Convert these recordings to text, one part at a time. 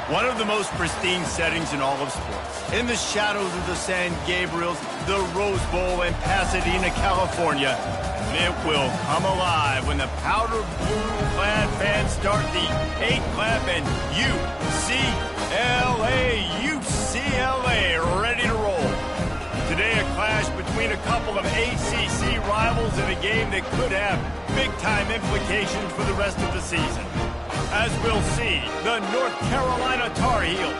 One of the most pristine settings in all of sports. In the shadows of the San Gabriels, the Rose Bowl in Pasadena, California, it will come alive when the powder blue-clad fans start the 8-clap and UCLA ready to roll. Today, a clash between a couple of ACC rivals in a game that could have big-time implications for the rest of the season. As we'll see, the North Carolina Tar Heels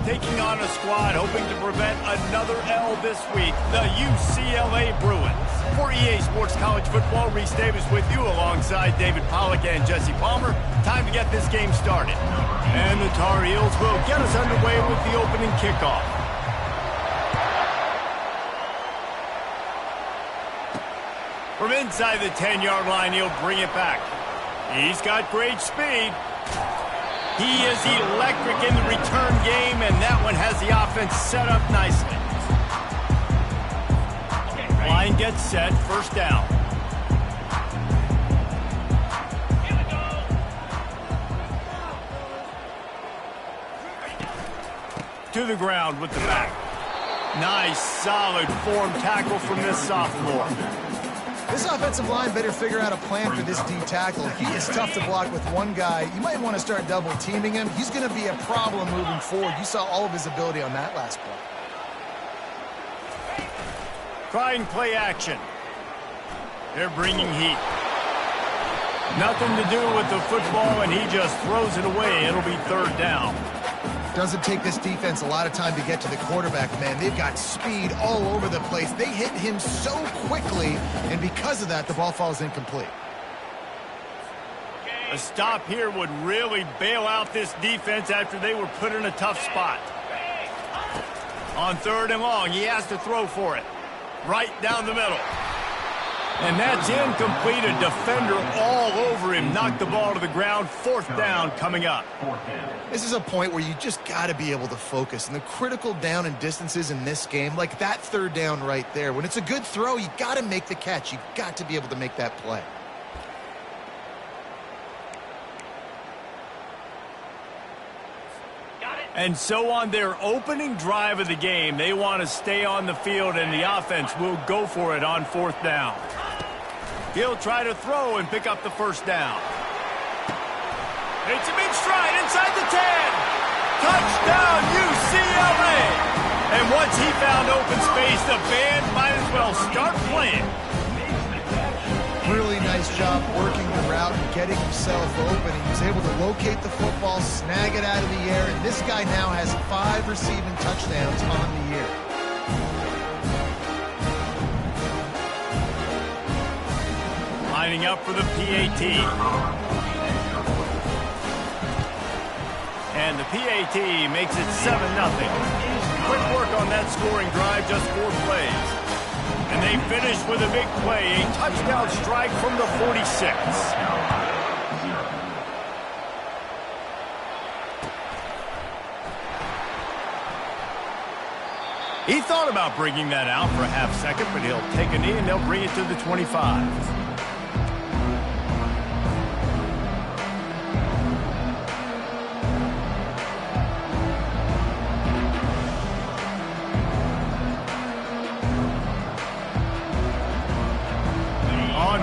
taking on a squad hoping to prevent another L this week, the UCLA Bruins. For EA Sports College Football, Reese Davis with you alongside David Pollack and Jesse Palmer. Time to get this game started. And the Tar Heels will get us underway with the opening kickoff. From inside the 10-yard line, he'll bring it back. He's got great speed. He is electric in the return game, and that one has the offense set up nicely. Line gets set, first down. Here we go. To the ground with the back. Nice, solid form tackle from this sophomore. This offensive line better figure out a plan for this D tackle. He is tough to block with one guy. You might want to start double teaming him. He's going to be a problem moving forward. You saw all of his ability on that last play. Trying play action. They're bringing heat. Nothing to do with the football, and he just throws it away. It'll be third down. Doesn't take this defense a lot of time to get to the quarterback, man. They've got speed all over the place. They hit him so quickly, and because of that, the ball falls incomplete. A stop here would really bail out this defense after they were put in a tough spot. On third and long, he has to throw for it. Right down the middle. And that's incomplete. A defender all over him. Knocked the ball to the ground. Fourth down coming up. This is a point where you just got to be able to focus. And the critical down and distances in this game, like that third down right there, when it's a good throw, you got to make the catch. You got to be able to make that play. And so on their opening drive of the game, they want to stay on the field, and the offense will go for it on fourth down. He'll try to throw and pick up the first down. It's a big stride inside the 10. Touchdown, UCLA. And once he found open space, the band might as well start playing. Really nice job working the route and getting himself open. He was able to locate the football, snag it out of the air, and this guy now has 5 receiving touchdowns on the year. Lining up for the PAT. And the PAT makes it 7-0. Quick work on that scoring drive, just 4 plays. And they finish with a big play, a touchdown strike from the 46. He thought about bringing that out for a half second, but he'll take a knee and they'll bring it to the 25.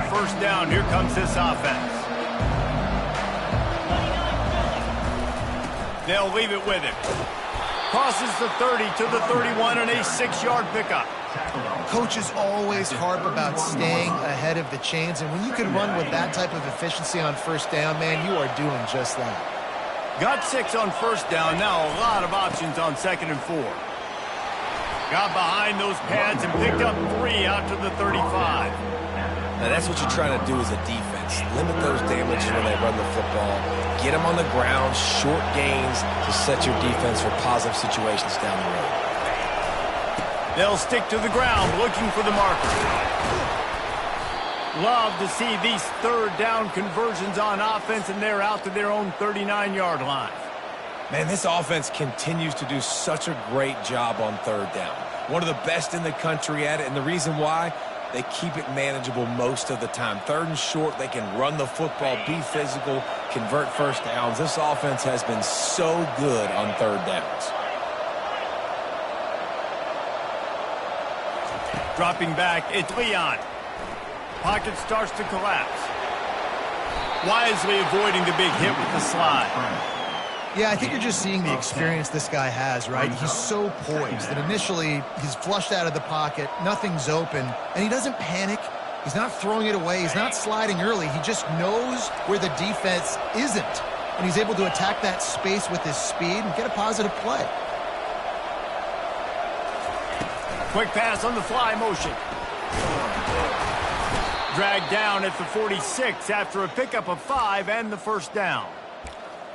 First down, here comes this offense. They'll leave it with him. Crosses the 30 to the 31 and a 6-yard pickup. Coaches always harp about staying ahead of the chains, and when you can run with that type of efficiency on first down, man, you are doing just that. Got 6 on first down, now a lot of options on 2nd and 4. Got behind those pads and picked up 3 out to the 35. Now, that's what you're trying to do as a defense. Limit those damages when they run the football. Get them on the ground, short gains to set your defense for positive situations down the road. They'll stick to the ground looking for the marker. Love to see these third down conversions on offense, and they're out to their own 39-yard line. Man, this offense continues to do such a great job on third down. One of the best in the country at it, and the reason why, they keep it manageable most of the time. 3rd and short, they can run the football, be physical, convert first downs. This offense has been so good on 3rd downs. Dropping back, it's Leon. Pocket starts to collapse. Wisely avoiding the big hit with the slide. Yeah, I think you're just seeing the experience this guy has, right? He's so poised that initially he's flushed out of the pocket, nothing's open, and he doesn't panic. He's not throwing it away. He's not sliding early. He just knows where the defense isn't, and he's able to attack that space with his speed and get a positive play. Quick pass on the fly motion. Dragged down at the 46 after a pickup of 5 and the first down.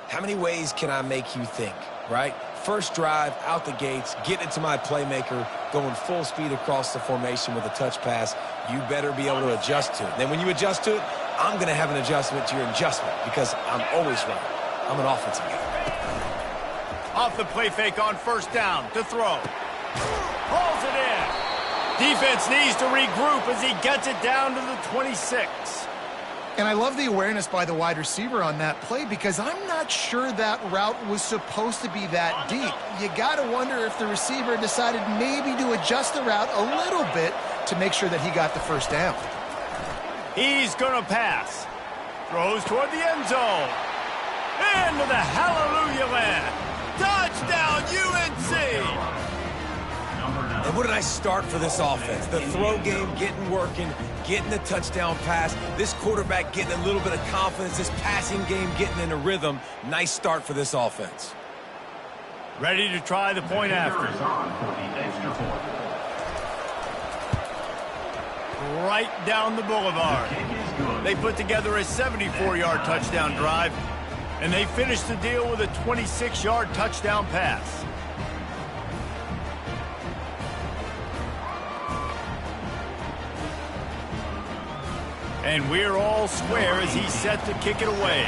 How many ways can I make you think, right? First drive, out the gates, getting it to my playmaker, going full speed across the formation with a touch pass. You better be able to adjust to it. Then when you adjust to it, I'm going to have an adjustment to your adjustment because I'm always right. I'm an offensive guy. Off the play fake on first down to throw. Hauls it in. Defense needs to regroup as he gets it down to the 26. And I love the awareness by the wide receiver on that play because I'm not sure that route was supposed to be that deep. You got to wonder if the receiver decided maybe to adjust the route a little bit to make sure that he got the first down. He's going to pass. Throws toward the end zone. Into the hallelujah land. Touchdown, UNC! And what a nice start for this offense. The throw game getting working, getting the touchdown pass. This quarterback getting a little bit of confidence. This passing game getting in a rhythm. Nice start for this offense. Ready to try the point after. Right down the boulevard. They put together a 74-yard touchdown drive, and they finished the deal with a 26-yard touchdown pass. And we're all square as he's set to kick it away.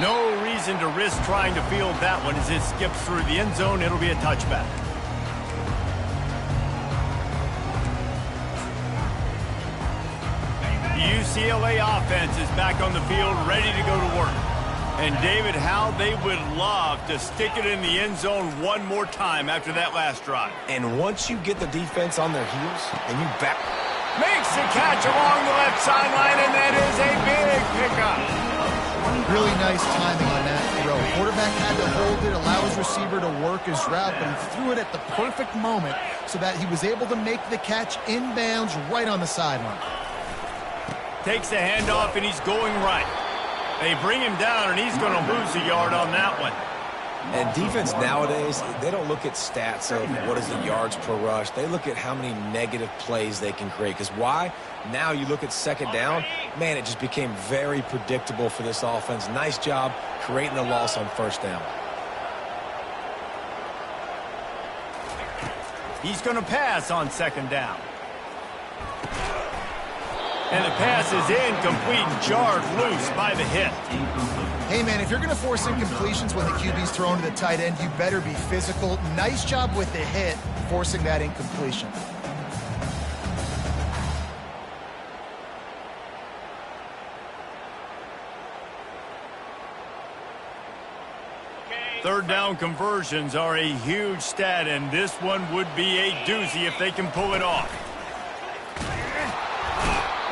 No reason to risk trying to field that one as it skips through the end zone. It'll be a touchback. The UCLA offense is back on the field, ready to go to work. And, David, how they would love to stick it in the end zone one more time after that last drive. And once you get the defense on their heels and you back... Makes the catch along the left sideline, and that is a big pickup. Really nice timing on that throw. Quarterback had to hold it, allow his receiver to work his route, but he threw it at the perfect moment so that he was able to make the catch inbounds right on the sideline. Takes the handoff, and he's going right. They bring him down, and he's going to lose a yard on that one. And defense nowadays, they don't look at stats of what is the yards per rush. They look at how many negative plays they can create. Because why? Now you look at second down, man, it just became very predictable for this offense. Nice job creating the loss on first down. He's going to pass on second down. And the pass is incomplete, jarred loose by the hit. Hey, man, if you're going to force incompletions when the QB's thrown to the tight end, you better be physical. Nice job with the hit, forcing that incompletion. Third down conversions are a huge stat, and this one would be a doozy if they can pull it off.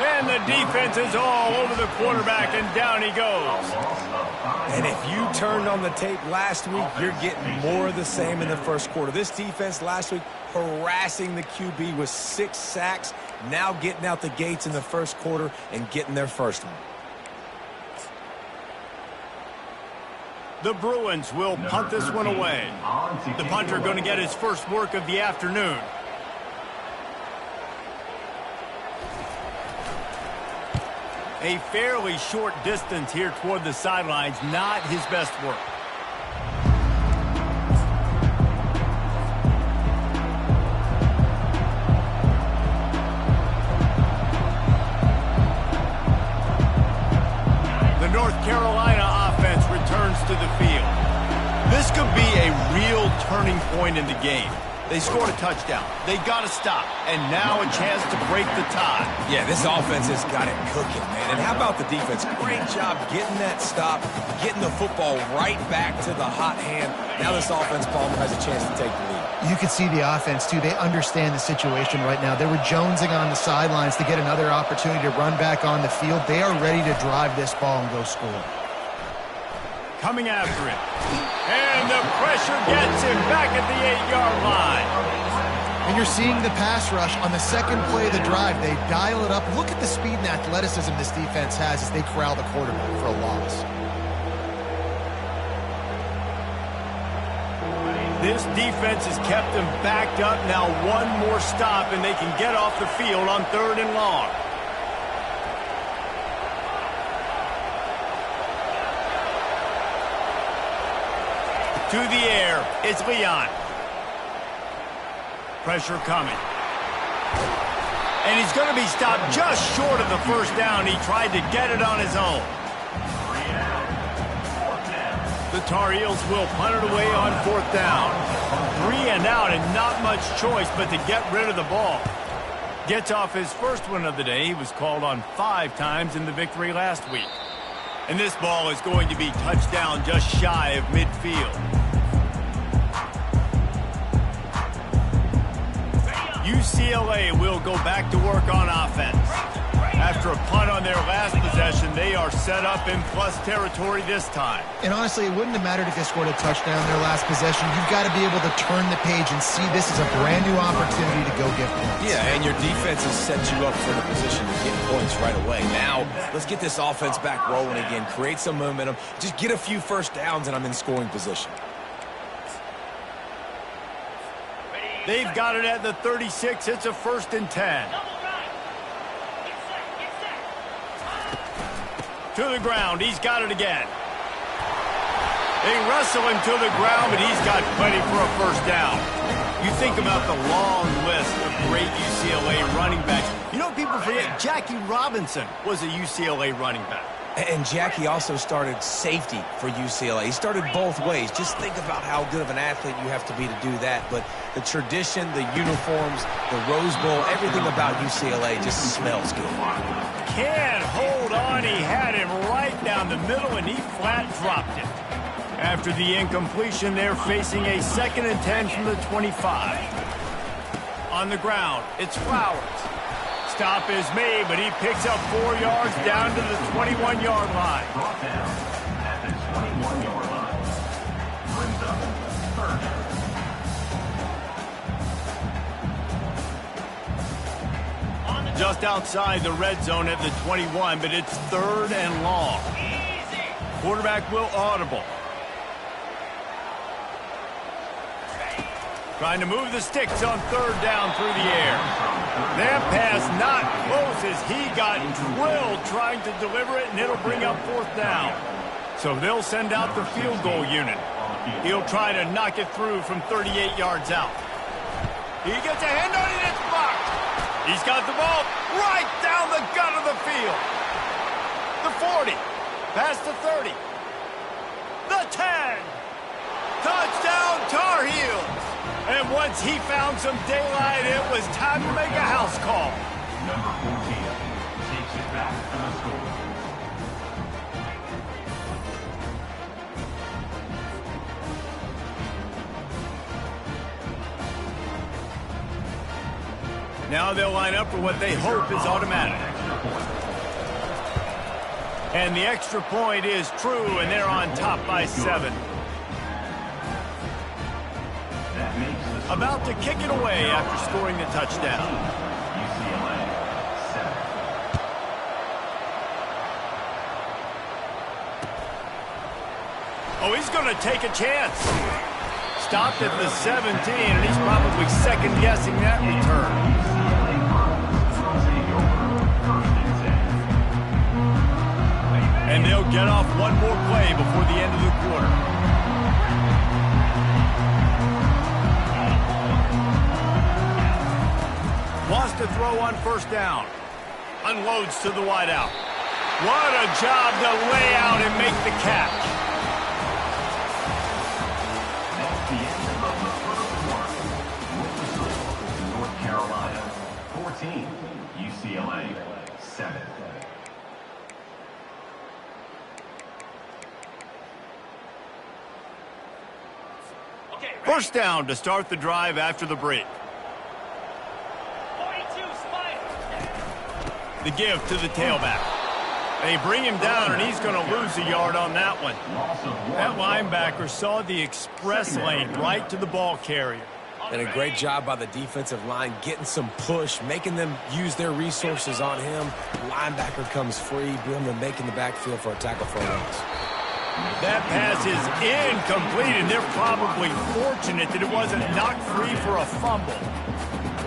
And the defense is all over the quarterback, and down he goes. And if you turned on the tape last week, you're getting more of the same in the first quarter. This defense last week harassing the QB with 6 sacks, now getting out the gates in the first quarter and getting their first one. The Bruins will punt this one away. The punter going to get his first work of the afternoon. A fairly short distance here toward the sidelines, not his best work. The North Carolina offense returns to the field. This could be a real turning point in the game. They scored a touchdown. They got to stop. And now a chance to break the tie. Yeah, this offense has got it cooking, man. And how about the defense? Great job getting that stop, getting the football right back to the hot hand. Now this offense, Palmer, has a chance to take the lead. You can see the offense, too. They understand the situation right now. They were jonesing on the sidelines to get another opportunity to run back on the field. They are ready to drive this ball and go score. Coming after it. And the pressure gets him back at the 8-yard line. And you're seeing the pass rush on the second play of the drive. They dial it up. Look at the speed and athleticism this defense has as they corral the quarterback for a loss. This defense has kept them backed up. Now one more stop, and they can get off the field on 3rd and long. To the air, it's Leon. Pressure coming. And he's going to be stopped just short of the first down. He tried to get it on his own. The Tar Heels will punt it away on 4th down. 3 and out, and not much choice but to get rid of the ball. Gets off his first one of the day. He was called on 5 times in the victory last week. And this ball is going to be touched down just shy of midfield. UCLA will go back to work on offense. After a punt on their last possession, they are set up in plus territory this time. And honestly, it wouldn't have mattered if they scored a touchdown in their last possession. You've got to be able to turn the page and see this is a brand new opportunity to go get points. Yeah, and your defense has set you up for the position to get points right away. Now, let's get this offense back rolling again, create some momentum, just get a few first downs, and I'm in scoring position. They've got it at the 36. It's a 1st and 10. To the ground. He's got it again. They wrestle him to the ground, but he's got plenty for a first down. You think about the long list of great UCLA running backs. You know, people forget Jackie Robinson was a UCLA running back. And Jackie also started safety for UCLA. He started both ways. Just think about how good of an athlete you have to be to do that. But the tradition, the uniforms, the Rose Bowl, everything about UCLA just smells good. Can't hold on. He had him right down the middle, and he flat dropped it. After the incompletion, they're facing a 2nd and 10 from the 25. On the ground, it's Flowers. Stop is made, but he picks up 4 yards down to the 21-yard line. Brought down at the 21-yard line. Brings up 3rd down. Just outside the red zone at the 21, but it's 3rd and long. Quarterback will audible. Trying to move the sticks on 3rd down through the air. That pass not close as he got drilled trying to deliver it, and it'll bring up 4th down. So they'll send out the field goal unit. He'll try to knock it through from 38 yards out. He gets a hand on it, and it's blocked. He's got the ball right down the gut of the field. The 40, past the 30, the 10. Touchdown, Tar Heels. And once he found some daylight, it was time to make a house call. Number 14 takes it back to the score. Now they'll line up for what they hope is automatic. And the extra point is true, and they're on top by 7. About to kick it away after scoring the touchdown. UCLA 7. Oh, he's going to take a chance. Stopped at the 17, and he's probably second-guessing that return. And they'll get off one more play before the end of the quarter. Wants to throw on 1st down. Unloads to the wideout. What a job to lay out and make the catch. 7. First down to start the drive after the break. The give to the tailback. They bring him down, and he's going to lose a yard on that one. That linebacker saw the express lane right to the ball carrier. And a great job by the defensive line getting some push, making them use their resources on him. Linebacker comes free, bring them making the backfield for a tackle for a loss. That pass is incomplete, and they're probably fortunate that it wasn't knocked free for a fumble.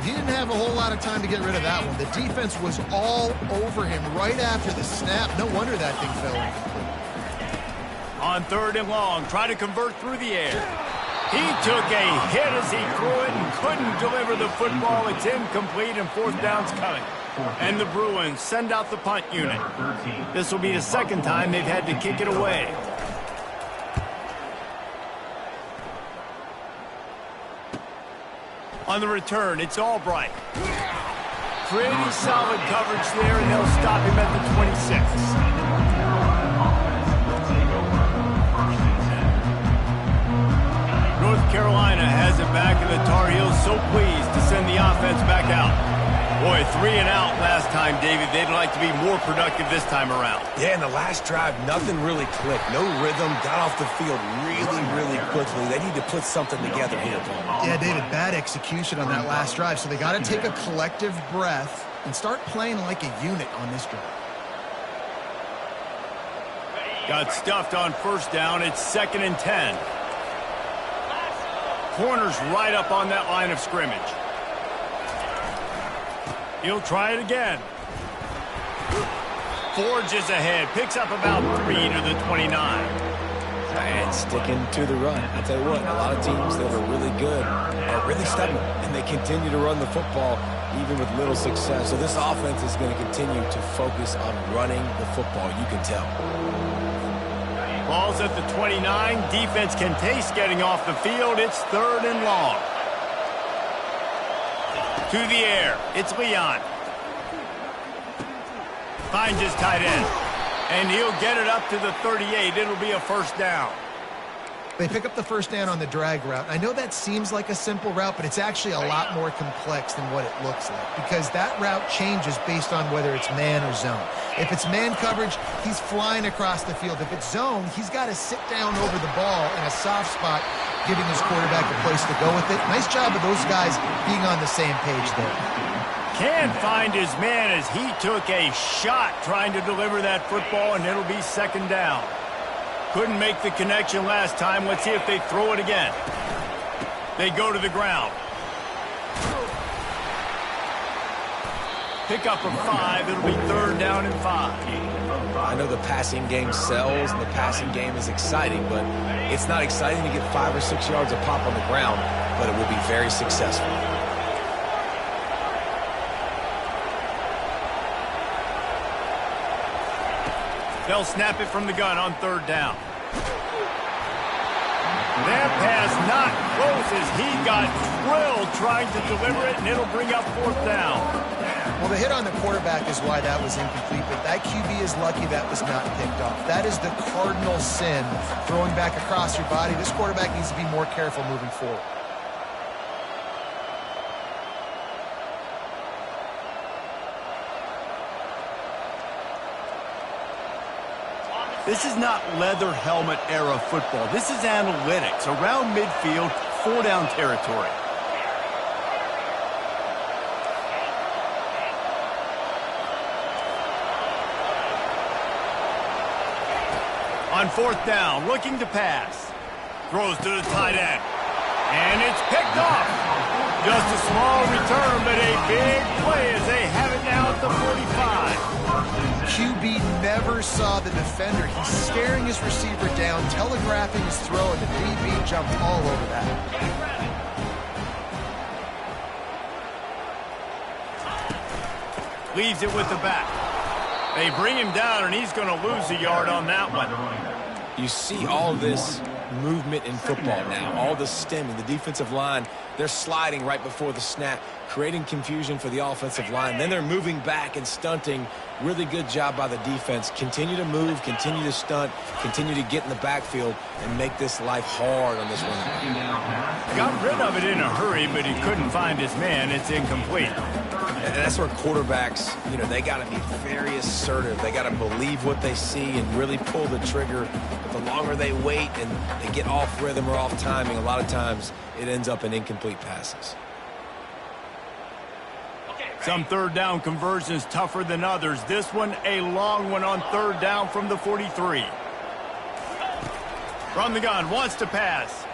He didn't have a whole lot of time to get rid of that one. The defense was all over him right after the snap. No wonder that thing fell incomplete. On 3rd and long, try to convert through the air. He took a hit as he threw it and couldn't deliver the football. It's incomplete, and 4th down's coming. And the Bruins send out the punt unit. This will be the 2nd time they've had to kick it away. On the return, it's Albright. Pretty solid coverage there, and they'll stop him at the 26. North Carolina has it back, and the Tar Heels so pleased to send the offense back out. Boy, 3 and out last time, David. They'd like to be more productive this time around. Yeah, in the last drive, nothing really clicked. No rhythm, got off the field really quickly. They need to put something together here. Yeah, David, bad execution on that last drive, so they got to take a collective breath and start playing like a unit on this drive. Got stuffed on 1st down. It's 2nd and 10. Corner's right up on that line of scrimmage. He'll try it again. Forges ahead. Picks up about 3 to the 29. And sticking to the run. I tell you what, a lot of teams that are really good are really stubborn, and they continue to run the football even with little success. So this offense is going to continue to focus on running the football. You can tell. Ball's at the 29. Defense can taste getting off the field. It's 3rd and long. To the air. It's Leon. Finds his tight end. And he'll get it up to the 38. It'll be a 1st down. They pick up the 1st down on the drag route. I know that seems like a simple route, but it's actually a lot more complex than what it looks like, because that route changes based on whether it's man or zone. If it's man coverage, he's flying across the field. If it's zone, he's got to sit down over the ball in a soft spot, giving his quarterback a place to go with it. Nice job of those guys being on the same page there. Can't find his man as he took a shot trying to deliver that football, and it'll be 2nd down. Couldn't make the connection last time. Let's see if they throw it again. They go to the ground. Pick up a 5. It'll be 3rd down and 5. I know the passing game sells and the passing game is exciting, but it's not exciting to get 5 or 6 yards of pop on the ground, but it will be very successful. They'll snap it from the gun on 3rd down. That pass not close as he got drilled trying to deliver it, and it'll bring up 4th down. Well, the hit on the quarterback is why that was incomplete, but that QB is lucky that was not picked off. That is the cardinal sin, throwing back across your body. This quarterback needs to be more careful moving forward. This is not leather helmet era football. This is analytics. Around midfield, 4 down territory. On 4th down, looking to pass. Throws to the tight end. And it's picked off. Just a small return, but a big play as they have it now at the 45. QB never saw the defender. He's staring his receiver down, telegraphing his throw, and the DB jumped all over that. Leaves it with the back. They bring him down, and he's going to lose a yard on that one. You see all this movement in football now. All the stemming, the defensive line, they're sliding right before the snap, creating confusion for the offensive line. Then they're moving back and stunting. Really good job by the defense. Continue to move, continue to stunt, continue to get in the backfield and make this life hard on this running back. Got rid of it in a hurry, but he couldn't find his man. It's incomplete. And that's where quarterbacks, they got to be very assertive. They got to believe what they see and really pull the trigger. But the longer they wait and they get off rhythm or off timing, a lot of times it ends up in incomplete passes. Some third down conversions tougher than others. This one, a long one on third down from the 43. From the gun, wants to pass.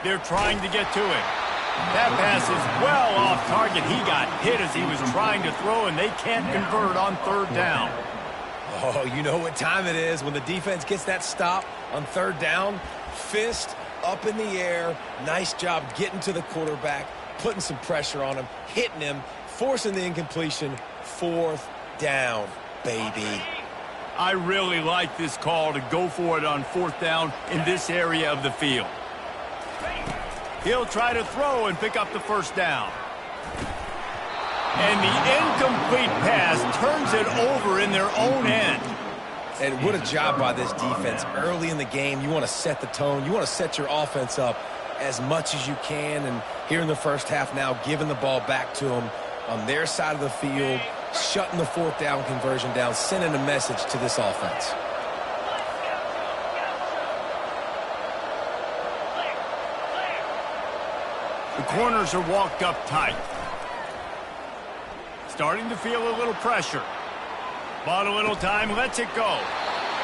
They're trying to get to it. That pass is well off target. He got hit as he was trying to throw, and they can't convert on third down. Oh, you know what time it is when the defense gets that stop on third down. Fist up in the air. Nice job getting to the quarterback, putting some pressure on him, hitting him, forcing the incompletion. Fourth down, baby. I really like this call to go for it on fourth down in this area of the field. He'll try to throw and pick up the first down. And the incomplete pass turns it over in their own end. And what a job by this defense. Early in the game, you want to set the tone. You want to set your offense up as much as you can. And here in the first half now, giving the ball back to them on their side of the field, shutting the fourth down conversion down, sending a message to this offense. The corners are walked up tight. Starting to feel a little pressure. Bought a little time, lets it go.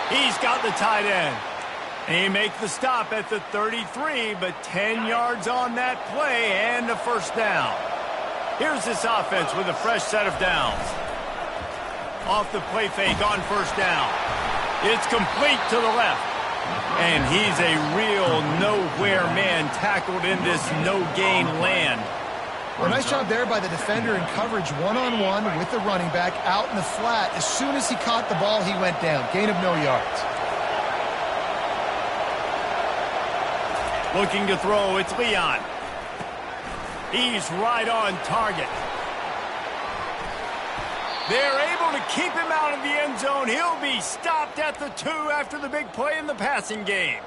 He's got the tight end. He makes the stop at the 33, but 10 yards on that play and a first down. Here's this offense with a fresh set of downs. Off the play fake on first down. It's complete to the left. And he's a real nowhere man tackled in this no-gain land. Well, nice job there by the defender in coverage one-on-one with the running back out in the flat. As soon as he caught the ball, he went down. Gain of no yards. Looking to throw, it's Leon. He's right on target. They're able to keep him out of the end zone. He'll be stopped at the 2 after the big play in the passing game.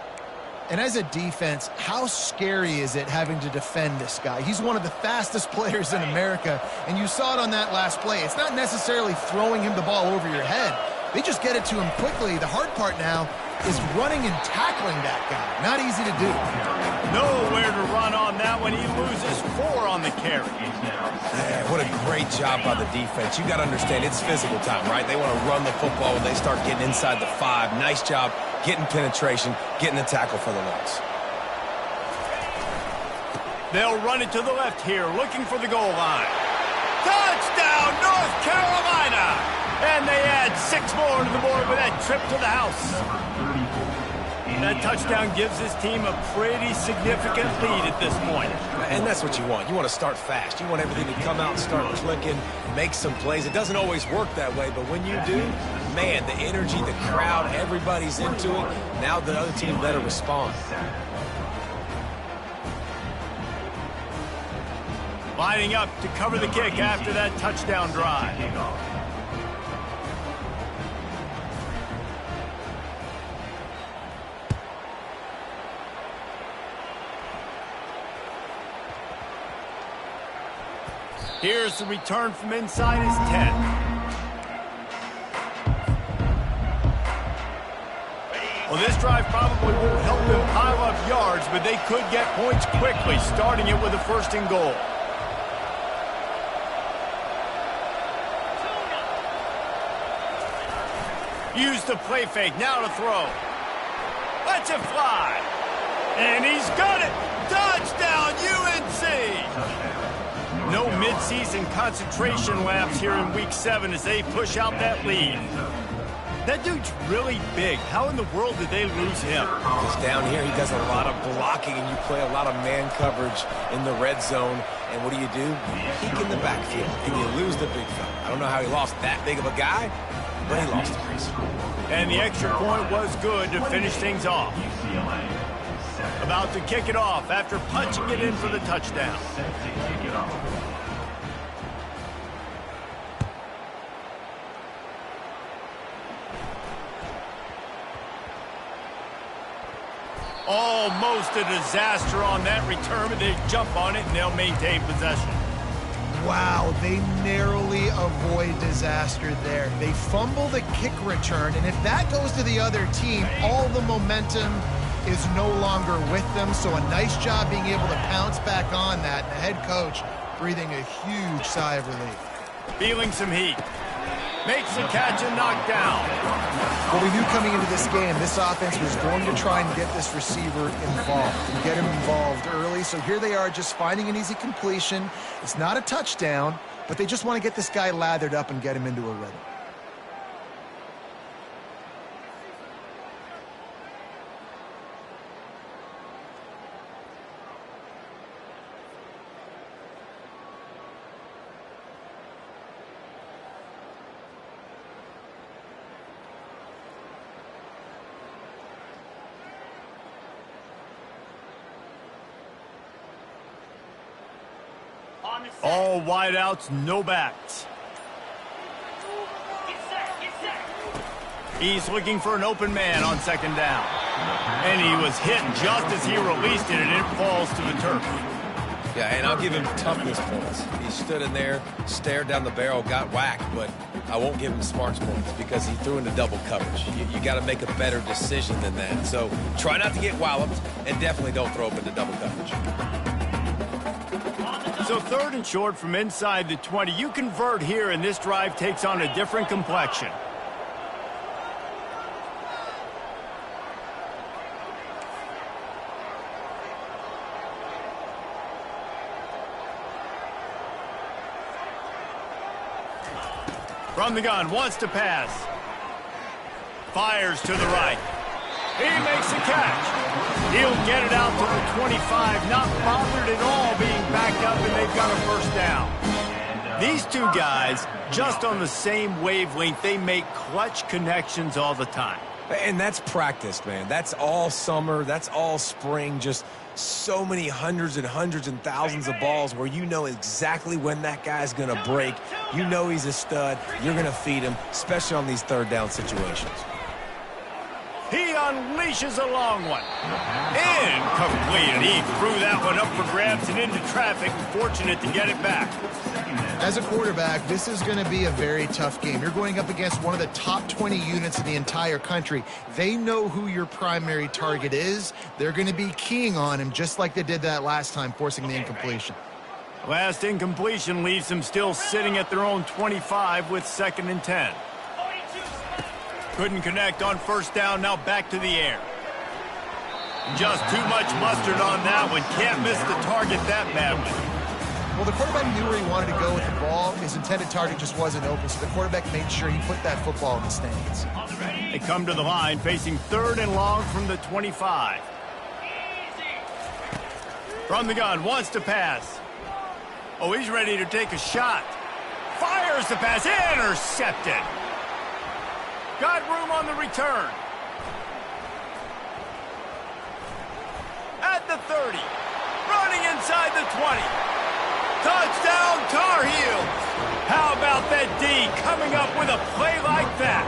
And as a defense, how scary is it having to defend this guy? He's one of the fastest players in America, and you saw it on that last play. It's not necessarily throwing him the ball over your head. They just get it to him quickly. The hard part now is running and tackling that guy. Not easy to do. Nowhere to run on that one. He loses 4 on the carry. Man, what a great job by the defense. You got to understand, it's physical time, right? They want to run the football when they start getting inside the 5. Nice job getting penetration, getting the tackle for the loss. They'll run it to the left here, looking for the goal line. Touchdown, North Carolina! And they add 6 more to the board with that trip to the house. That touchdown gives his team a pretty significant lead at this point. And that's what you want. You want to start fast. You want everything to come out and start clicking, make some plays. It doesn't always work that way, but when you do, man, the energy, the crowd, everybody's into it. Now the other team better respond. Lining up to cover the kick after that touchdown drive. Here's the return from inside his 10. Well, this drive probably won't help them pile up yards, but they could get points quickly, starting it with a 1st and goal. Use the play fake, now to throw. Lets it fly. And he's got it. Touchdown, UNC! No midseason concentration laps here in Week 7 as they push out that lead. That dude's really big. How in the world did they lose him? Because down here he does a lot of blocking and you play a lot of man coverage in the red zone. And what do? You peek in the backfield and you lose the big fella. I don't know how he lost that big of a guy, but he lost the race. And the extra point was good to finish things off. UCLA, 7. About to kick it off after punching it in for the touchdown. Set to kick it off. Almost a disaster on that return, but they jump on it and they'll maintain possession. Wow, they narrowly avoid disaster there. They fumble the kick return, and if that goes to the other team, all the momentum is no longer with them. So a nice job being able to pounce back on that. The head coach breathing a huge sigh of relief. Feeling some heat. Makes the catch and knocked down. Well, we knew coming into this game, this offense was going to try and get this receiver involved and get him involved early. So here they are just finding an easy completion. It's not a touchdown, but they just want to get this guy lathered up and get him into a rhythm. All wideouts, no backs. He's looking for an open man on second down. And he was hit just as he released it, and it falls to the turf. Yeah, and I'll give him toughness points. He stood in there, stared down the barrel, got whacked, but I won't give him smarts points because he threw into double coverage. You got to make a better decision than that. So try not to get walloped, and definitely don't throw up into double coverage. So 3rd and short from inside the 20. You convert here, and this drive takes on a different complexion. From the gun, wants to pass. Fires to the right. He makes a catch. He'll get it out to the 25, not bothered at all being backed up, and they've got a first down. These two guys, just on the same wavelength, they make clutch connections all the time. And that's practice, man. That's all summer. That's all spring. Just so many hundreds and thousands of balls where you know exactly when that guy's going to break. You know he's a stud. You're going to feed him, especially on these 3rd down situations. He unleashes a long one. Incomplete. He threw that one up for grabs and into traffic. Fortunate to get it back. As a quarterback, this is going to be a very tough game. You're going up against one of the top 20 units in the entire country. They know who your primary target is. They're going to be keying on him just like they did that last time, forcing the incompletion. Last incompletion leaves them still sitting at their own 25 with 2nd and 10. Couldn't connect on first down, now back to the air. Just too much mustard on that one. Can't miss the target that badly. Well, the quarterback knew where he wanted to go with the ball. His intended target just wasn't open, so the quarterback made sure he put that football in the stands. They come to the line, facing 3rd and long from the 25. From the gun, wants to pass. Oh, he's ready to take a shot. Fires the pass, intercepted. Got room on the return. At the 30. Running inside the 20. Touchdown, Tar Heels. How about that D coming up with a play like that?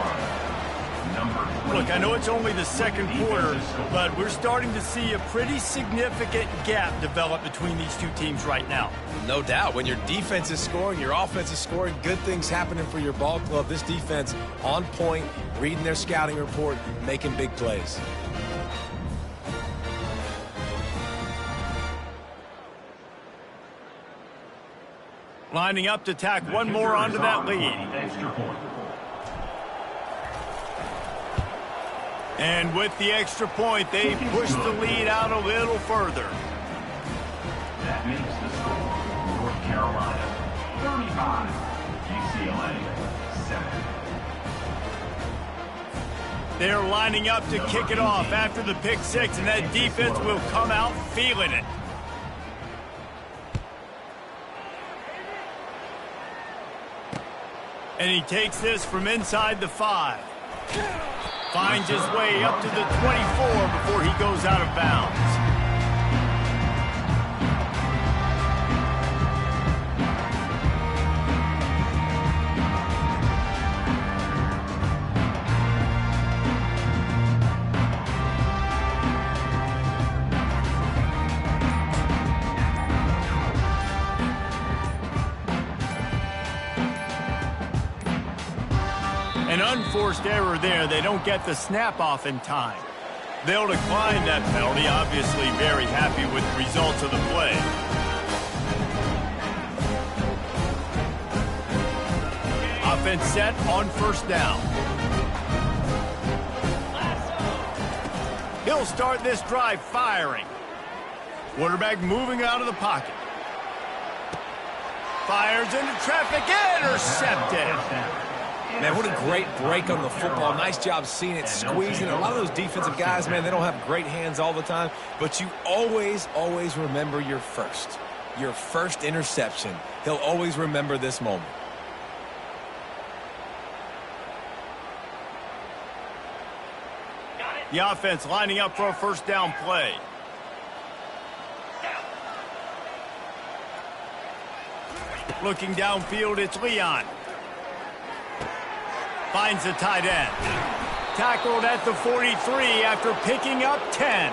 Look, I know it's only the 2nd quarter, but we're starting to see a pretty significant gap develop between these two teams right now. No doubt. When your defense is scoring, your offense is scoring, good things happening for your ball club. This defense on point, reading their scouting report, making big plays. Lining up to tack one more onto that lead. Extra point. And with the extra point, they push the lead out a little further. That makes the score North Carolina 35, UCLA 7. They're lining up to kick it off after the pick six, and that defense will come out feeling it. And he takes this from inside the 5. Finds his way up to the 24 before he goes out of bounds. An unforced error there. They don't get the snap off in time. They'll decline that penalty. Obviously very happy with the results of the play. Offense set on first down. He'll start this drive firing. Quarterback moving out of the pocket. Fires into traffic. Intercepted. Man, what a great break on the football. Nice job seeing it, squeezing. A lot of those defensive guys, man, they don't have great hands all the time, but you always, always remember your first interception. He'll always remember this moment. The offense lining up for a first down play. Looking downfield, it's Leon. Finds the tight end. Tackled at the 43 after picking up 10.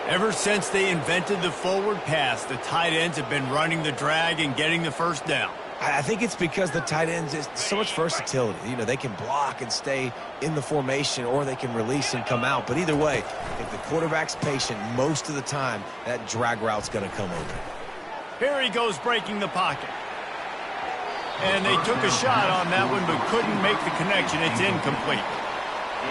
Ever since they invented the forward pass, the tight ends have been running the drag and getting the first down. I think it's because the tight ends is so much versatility. You know, they can block and stay in the formation, or they can release and come out. But either way, if the quarterback's patient most of the time, that drag route's going to come open. Here he goes breaking the pocket. And they took a shot on that one, but couldn't make the connection. It's incomplete.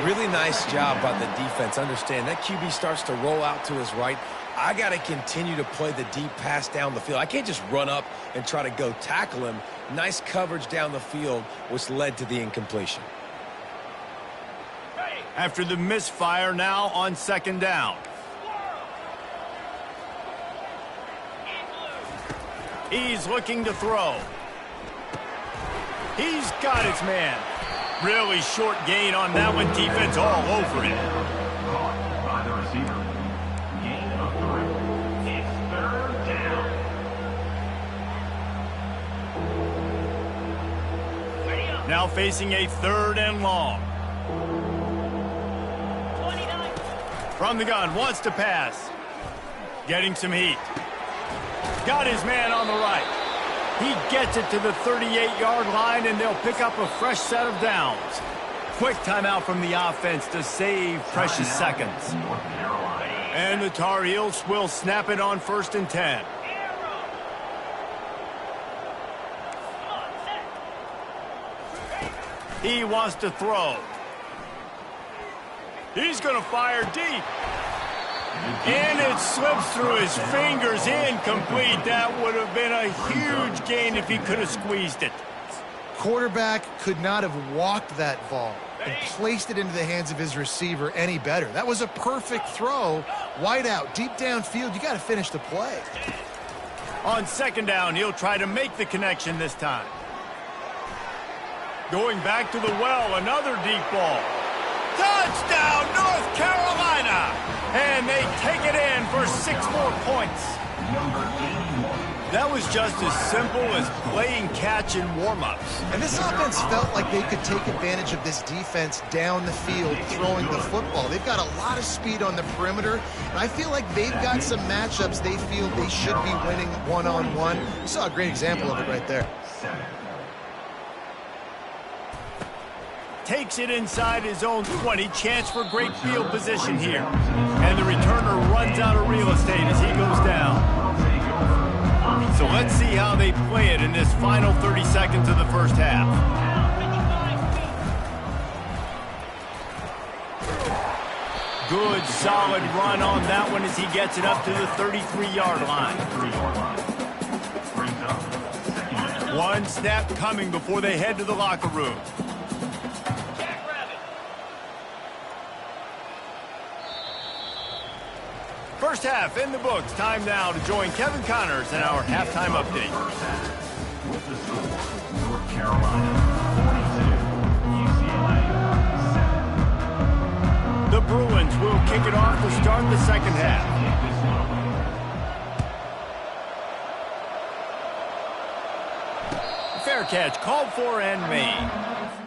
Really nice job by the defense. Understand, that QB starts to roll out to his right. I got to continue to play the deep pass down the field. I can't just run up and try to go tackle him. Nice coverage down the field, which led to the incompletion. After the misfire, now on second down. He's looking to throw. He's got his man. Really short gain on that one. Defense all over it. Caught by the receiver. Gain of 3. It's third down. Now facing a third and long. From the gun, wants to pass. Getting some heat. Got his man on the right. He gets it to the 38-yard line, and they'll pick up a fresh set of downs. Quick timeout from the offense to save precious seconds. And the Tar Heels will snap it on 1st and 10. He wants to throw. He's going to fire deep. And it slips through his fingers, incomplete. That would have been a huge gain if he could have squeezed it. Quarterback could not have walked that ball and placed it into the hands of his receiver any better. That was a perfect throw. Wide out, deep downfield. You got to finish the play. On second down, he'll try to make the connection this time. Going back to the well, another deep ball. Touchdown, North Carolina! And they take it in for 6 more points. That was just as simple as playing catch in warm-ups. And this offense felt like they could take advantage of this defense down the field throwing the football. They've got a lot of speed on the perimeter, and I feel like they've got some matchups they feel they should be winning one-on-one. You saw a great example of it right there. Takes it inside his own 20. Chance for great field position here. And the returner runs out of real estate as he goes down. So let's see how they play it in this final 30 seconds of the first half. Good, solid run on that one as he gets it up to the 33-yard line. One snap coming before they head to the locker room. First half in the books. Time now to join Kevin Connors in our halftime update. With the score, North Carolina kick it off to start the second half. Fair catch, called for and made.